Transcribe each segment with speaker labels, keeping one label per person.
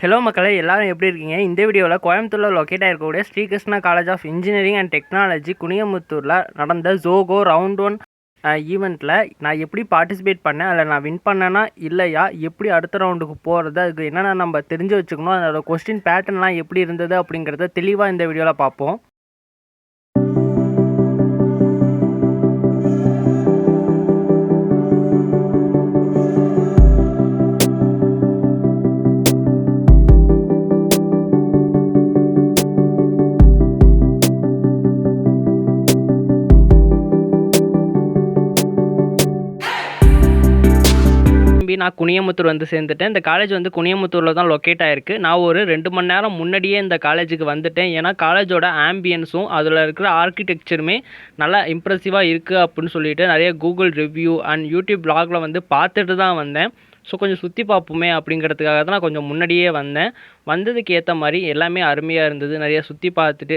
Speaker 1: Hello மக்களே, எல்லாரும் எப்படி இருக்கீங்க? இந்த வீடியோவில் கோயம்புத்தூரில் லொக்கேட் ஆகிருக்கக்கூடிய Sri Krishna college of engineering and technology குனியமுத்தூரில் நடந்த ஜோகோ ரவுண்ட் 1 ஈவெண்ட்டில் நான் எப்படி பார்ட்டிசிபேட் பண்ணேன், அதில் நான் வின் பண்ணேன்னா இல்லையா, எப்படி அடுத்த ரவுண்டுக்கு போகிறது, அதுக்கு என்னென்ன நம்ம தெரிஞ்சு வச்சுக்கணும், அதோட கொஸ்டின் பேட்டர்ன்லாம் எப்படி இருந்தது அப்படிங்கிறத தெளிவாக இந்த வீடியோவில் பார்ப்போம். நான் குனியமுத்தூர் வந்து சேர்ந்துட்டேன். இந்த காலேஜ் வந்து குனியமுத்தூரில் தான் லொக்கேட் ஆகிருக்கு. நான் ஒரு 2 மணி நேரம் முன்னாடியே இந்த காலேஜுக்கு வந்துட்டேன். ஏன்னா காலேஜோட ஆம்பியன்ஸும் அதில் இருக்கிற ஆர்கிடெக்சருமே நல்லா இம்ப்ரெசிவாக இருக்குது அப்படின்னு சொல்லிட்டு நிறைய கூகுள் ரிவ்யூ அண்ட் யூடியூப் ப்ளாகில் வந்து பார்த்துட்டு தான் வந்தேன். ஸோ கொஞ்சம் சுற்றி பார்ப்போமே அப்படிங்கிறதுக்காக தான் நான் கொஞ்சம் முன்னாடியே வந்தேன். வந்ததுக்கு ஏற்ற மாதிரி எல்லாமே அருமையாக இருந்தது. நிறைய சுற்றி பார்த்துட்டு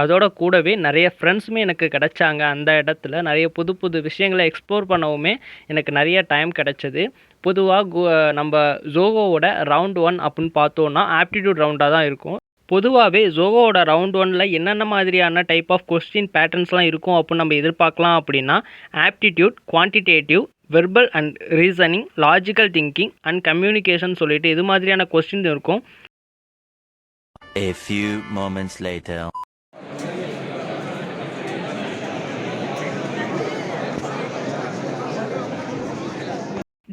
Speaker 1: அதோட கூடவே நிறைய ஃப்ரெண்ட்ஸுமே எனக்கு கிடச்சாங்க. அந்த இடத்துல நிறைய புது புது விஷயங்களை எக்ஸ்ப்ளோர் பண்ணவுமே எனக்கு நிறைய டைம் கிடச்சிது. பொதுவாக நம்ம ஜோகோவோட ரவுண்ட் 1 அப்படின்னு பார்த்தோன்னா ஆப்டிடியூட் ரவுண்டாக தான் இருக்கும். பொதுவாகவே ஜோகோவோட ரவுண்ட் 1ல் என்னென்ன மாதிரியான டைப் ஆஃப் கொஸ்டின் பேட்டர்ன்ஸ்லாம் இருக்கும் அப்படின்னு நம்ம எதிர்பார்க்கலாம் அப்படின்னா aptitude, quantitative, verbal and reasoning, logical thinking and communication சொல்லிட்டு இது மாதிரியான கொஸ்டின் இருக்கும்.
Speaker 2: A few moments later.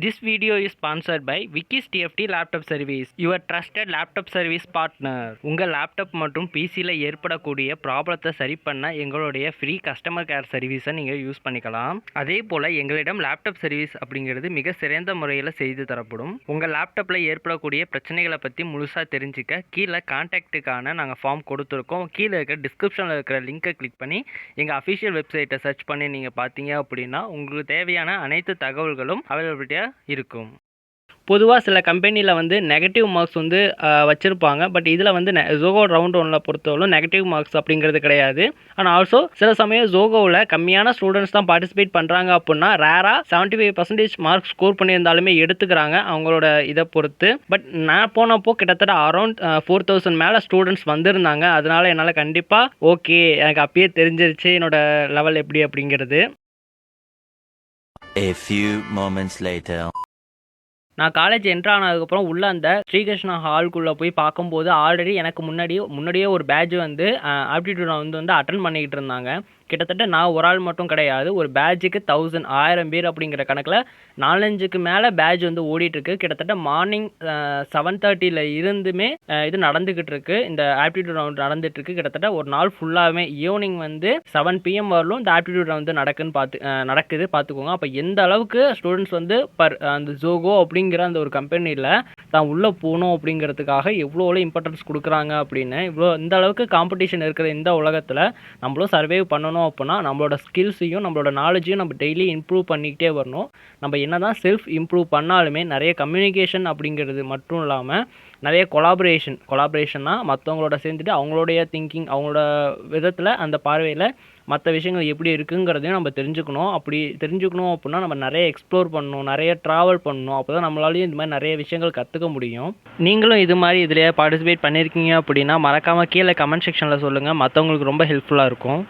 Speaker 1: This video is sponsored by Wikis TFT Laptop Service, your trusted laptop service partner. உங்கள் லேப்டாப் மற்றும் பிசியில் ஏற்படக்கூடிய ப்ராப்ளத்தை சரி பண்ண எங்களுடைய ஃப்ரீ கஸ்டமர் கேர் சர்வீஸை நீங்கள் யூஸ் பண்ணிக்கலாம். அதே போல் எங்களிடம் லேப்டாப் சர்வீஸ் அப்படிங்கிறது மிக சிறந்த முறையில் செய்து தரப்படும். உங்கள் லேப்டாப்பில் ஏற்படக்கூடிய பிரச்சனைகளை பற்றி முழுசாக தெரிஞ்சுக்க கீழே கான்டாக்டுக்கான நாங்கள் ஃபார்ம் கொடுத்துருக்கோம். கீழே இருக்க டிஸ்கிரிப்ஷனில் இருக்கிற லிங்கை கிளிக் பண்ணி எங்கள் அஃபிஷியல் வெப்சைட்டை சர்ச் பண்ணி நீங்கள் பார்த்தீங்க அப்படின்னா உங்களுக்கு தேவையான அனைத்து தகவல்களும் அவைலபிலிட்டியாக இருக்கும். பொதுவாக சில கம்பெனியில் வந்து நெகட்டிவ் மார்க்ஸ் வந்து வச்சுருப்பாங்க. பட் இதில் வந்து ஜோகோ ரவுண்ட் 1ல் பொறுத்தவரை நெகட்டிவ் மார்க்ஸ் அப்படிங்கிறது கிடையாது. ஆனால் ஆல்சோ சில சமயம் ஜோகோவில் கம்மியான ஸ்டூடெண்ட்ஸ் தான் பார்ட்டிசிபேட் பண்ணுறாங்க அப்படின்னா ரேராக 75% மார்க்ஸ் ஸ்கோர் பண்ணியிருந்தாலுமே எடுத்துக்கிறாங்க அவங்களோட இதை பொறுத்து. பட் நான் போனப்போ கிட்டத்தட்ட அரௌண்ட் 4000 மேலே ஸ்டூடெண்ட்ஸ் வந்திருந்தாங்க. அதனால் என்னால் கண்டிப்பாக ஓகே, எனக்கு அப்பயே தெரிஞ்சிருச்சு என்னோட லெவல் எப்படி அப்படிங்கிறது.
Speaker 2: A few moments later.
Speaker 1: நான் காலேஜ் என்ட்ரு ஆனதுக்கப்புறம் உள்ள அந்த ஸ்ரீகிருஷ்ணா ஹால்குள்ளே போய் பார்க்கும்போது ஆல்ரெடி எனக்கு முன்னாடியே ஒரு பேட்ச் வந்து ஆப்டிடியூட் வந்து அட்டன் பண்ணிக்கிட்டு இருந்தாங்க. கிட்டத்தட்ட நான் ஒரு ஆள் மட்டும் கிடையாது, ஒரு பேட்சுக்கு 1000 பேர் அப்படிங்கிற கணக்கில் 4-5க்கு மேலே பேட்ச் வந்து ஓடிட்டுருக்கு. கிட்டத்தட்ட மார்னிங் 7:30 இருந்துமே இது நடந்துக்கிட்டு இருக்கு. இந்த ஆப்டிடியூட் ரவுண்ட் நடந்துட்டுருக்கு. கிட்டத்தட்ட ஒரு நாள் ஃபுல்லாகவே ஈவினிங் வந்து 7 PM வரலும் இந்த ஆப்டிடியூட் ரவுண்ட் நடக்குது பார்த்துக்கோங்க. அப்போ எந்த அளவுக்கு ஸ்டூடெண்ட்ஸ் வந்து அந்த ஜோகோ அப்படிங்கிற அந்த ஒரு கம்பெனியில் தான் உள்ளே போகணும் அப்படிங்கிறதுக்காக எவ்வளோ இம்பார்ட்டன்ஸ் கொடுக்குறாங்க அப்படின்னு, இந்த அளவுக்கு காம்படிஷன் இருக்கிற இந்த உலகத்தில் நம்மளும் சர்வைவ் பண்ணணும் அப்படின்னா நம்மளோட ஸ்கில்ஸையும் நம்மளோட நாலேஜையும் நம்ம டெய்லி இம்ப்ரூவ் பண்ணிக்கிட்டே வரணும். நம்ம என்ன தான் செல்ஃப் இம்ப்ரூவ் பண்ணாலுமே நிறைய கம்யூனிகேஷன் அப்படிங்கிறது மட்டும் இல்லாமல் நிறைய கொலாபரேஷன்னா மற்றவங்களோட சேர்ந்துட்டு அவங்களுடைய திங்கிங், அவங்களோட விதத்தில் அந்த பார்வையில் மற்ற விஷயங்கள் எப்படி இருக்குங்கிறதையும் நம்ம தெரிஞ்சுக்கணும். அப்படி தெரிஞ்சுக்கணும் அப்படின்னா நம்ம நிறைய எக்ஸ்ப்ளோர் பண்ணணும், நிறைய ட்ராவல் பண்ணணும். அப்போ தான் நம்மளாலையும் இந்த மாதிரி நிறைய விஷயங்கள் கற்றுக்க முடியும். நீங்களும் இது மாதிரி இதில் பார்ட்டிசிபேட் பண்ணியிருக்கீங்க அப்படின்னா மறக்காமல் கீழே கமெண்ட் செக்ஷனில் சொல்லுங்கள். மற்றவங்களுக்கு ரொம்ப ஹெல்ப்ஃபுல்லாக இருக்கும்.